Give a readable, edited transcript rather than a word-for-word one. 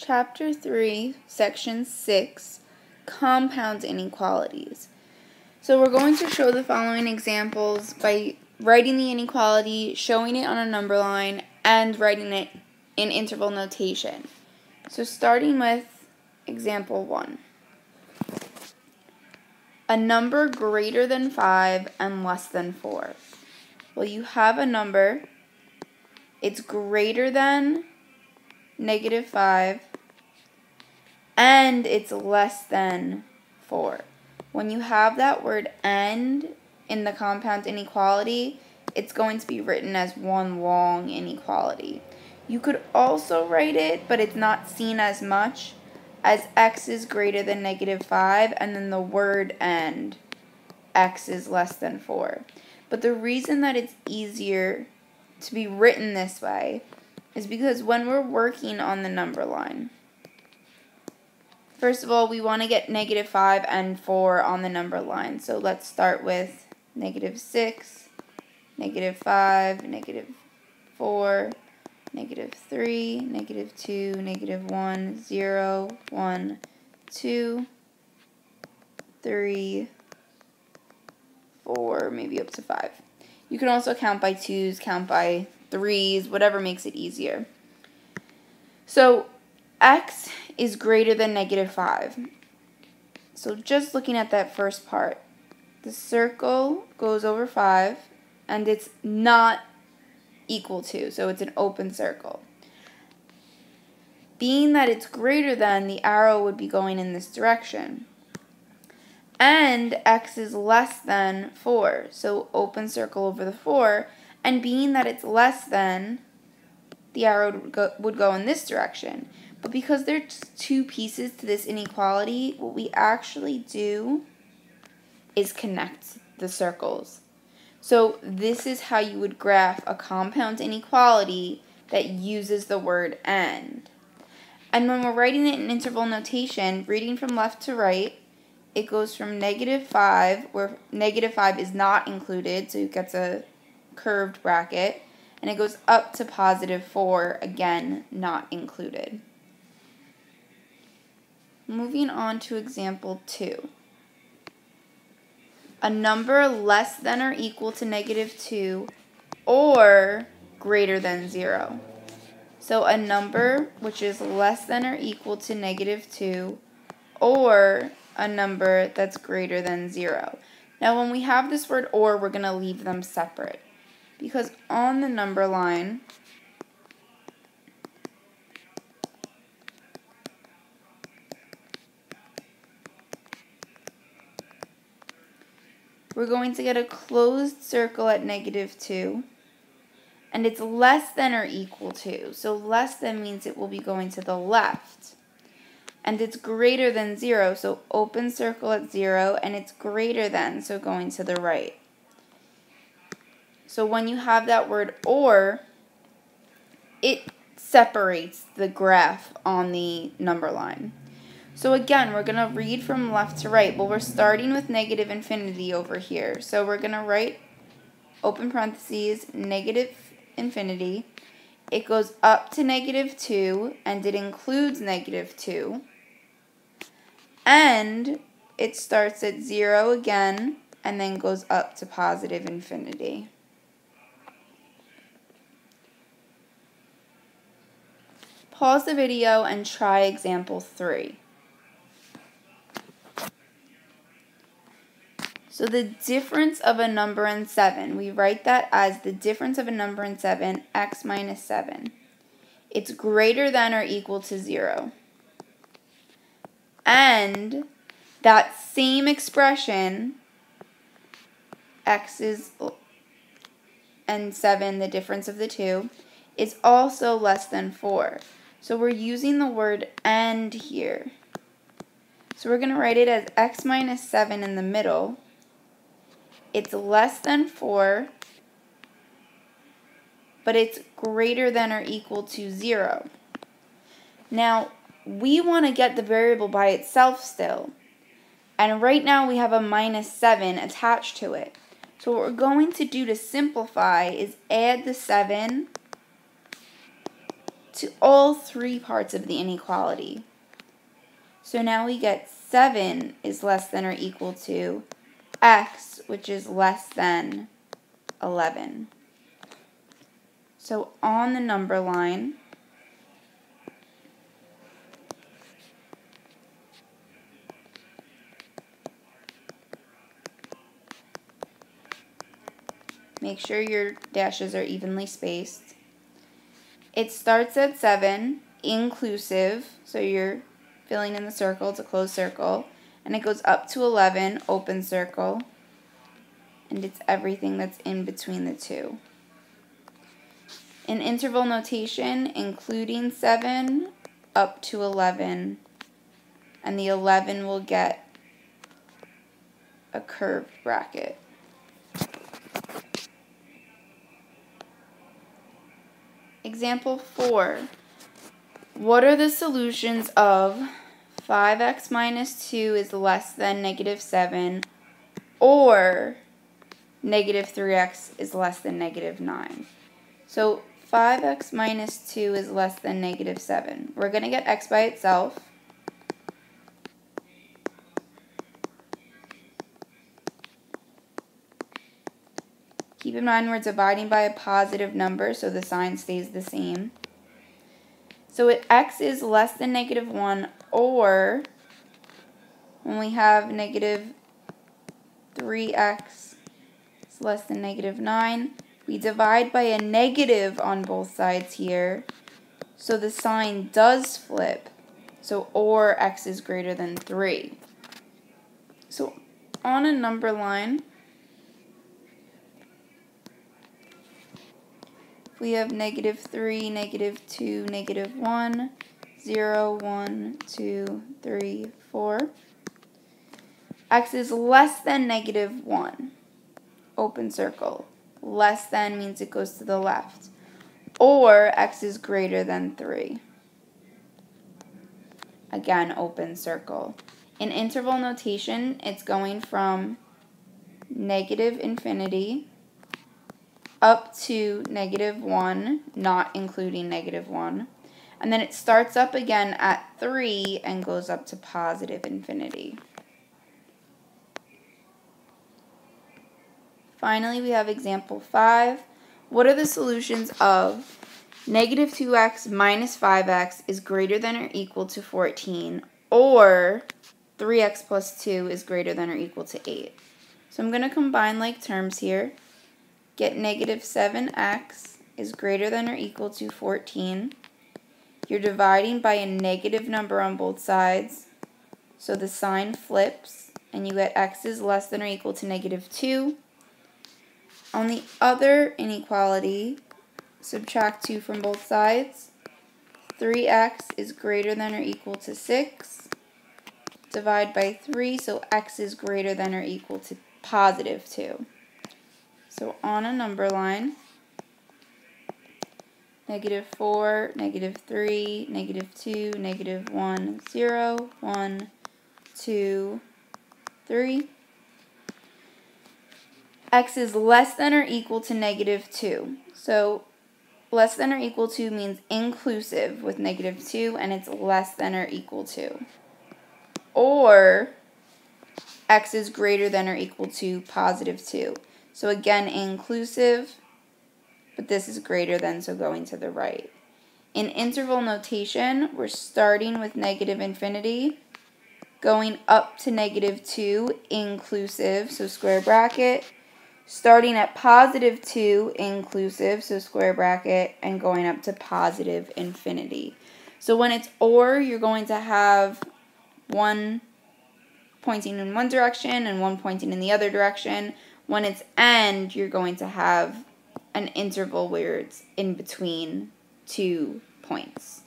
Chapter 3, Section 6, Compound Inequalities. So we're going to show the following examples by writing the inequality, showing it on a number line, and writing it in interval notation. So starting with example 1. A number greater than 5 and less than 4. Well, you have a number, it's greater than -5, and it's less than 4. When you have that word "and" in the compound inequality, it's going to be written as one long inequality. You could also write it, but it's not seen as much, as x is greater than -5, and then the word "and", x is less than 4. But the reason that it's easier to be written this way is because when we're working on the number line, first of all, we want to get -5 and 4 on the number line. So let's start with -6, -5, -4, -3, -2, -1, 0, 1, 2, 3, 4, maybe up to 5. You can also count by 2s, count by 3s, whatever makes it easier. So x is greater than -5. So just looking at that first part, the circle goes over 5, and it's not equal to, so it's an open circle. Being that it's greater than, the arrow would be going in this direction. And x is less than 4, so open circle over the 4, and being that it's less than, the arrow would go in this direction. But because there's two pieces to this inequality, what we actually do is connect the circles. So this is how you would graph a compound inequality that uses the word "and". And when we're writing it in interval notation, reading from left to right, it goes from -5, where -5 is not included, so it gets a curved bracket, and it goes up to +4, again, not included. Moving on to example 2. A number less than or equal to -2 or greater than 0. So a number which is less than or equal to -2 or a number that's greater than 0. Now when we have this word "or", we're going to leave them separate, because on the number line, we're going to get a closed circle at -2, and it's less than or equal to. So less than means it will be going to the left. And it's greater than 0, so open circle at 0, and it's greater than, so going to the right. So when you have that word "or", it separates the graph on the number line. So again, we're going to read from left to right. Well, we're starting with negative infinity over here. So we're going to write, open parentheses, negative infinity. It goes up to -2, and it includes -2. And it starts at 0 again, and then goes up to positive infinity. Pause the video and try example 3. So the difference of a number and 7, we write that as the difference of a number and 7, x minus 7. It's greater than or equal to 0. And that same expression, x is and 7, the difference of the two, is also less than 4. So we're using the word "and" here. So we're going to write it as x minus 7 in the middle. It's less than 4, but it's greater than or equal to 0. Now, we want to get the variable by itself still. And right now we have a -7 attached to it. So what we're going to do to simplify is add the 7 to all three parts of the inequality. So now we get 7 is less than or equal to x, which is less than 11. So on the number line, make sure your dashes are evenly spaced. It starts at 7, inclusive, so you're filling in the circle, it's a closed circle, and it goes up to 11, open circle, and it's everything that's in between the two. In interval notation, including 7 up to 11, and the 11 will get a curved bracket. Example 4. What are the solutions of 5x minus 2 is less than negative 7 or negative 3x is less than negative 9? So 5x minus 2 is less than negative 7. We're going to get x by itself. Keep in mind we're dividing by a positive number, so the sign stays the same. So x is less than negative 1, or when we have negative 3x is less than negative 9, we divide by a negative on both sides here, so the sign does flip. So or x is greater than 3. So on a number line, we have negative 3, negative 2, negative 1, 0, 1, 2, 3, 4. X is less than negative 1. Open circle. Less than means it goes to the left. Or x is greater than 3. Again, open circle. In interval notation, it's going from negative infinity up to negative 1, not including negative 1. And then it starts up again at 3 and goes up to positive infinity. Finally, we have example 5. What are the solutions of negative 2x minus 5x is greater than or equal to 14, or 3x plus 2 is greater than or equal to 8? So I'm going to combine like terms here. Get negative 7x is greater than or equal to 14. You're dividing by a negative number on both sides, so the sign flips, and you get x is less than or equal to negative 2. On the other inequality, subtract 2 from both sides. 3x is greater than or equal to 6. Divide by 3, so x is greater than or equal to positive 2. So on a number line, negative 4, negative 3, negative 2, negative 1, 0, 1, 2, 3. X is less than or equal to negative 2. So less than or equal to means inclusive with negative 2, and it's less than or equal to. Or x is greater than or equal to positive 2. So again, inclusive, but this is greater than, so going to the right. In interval notation, we're starting with negative infinity, going up to negative 2, inclusive, so square bracket, starting at positive 2, inclusive, so square bracket, and going up to positive infinity. So when it's or, you're going to have one pointing in one direction and one pointing in the other direction. When it's and, you're going to have an interval where it's in between 2 points.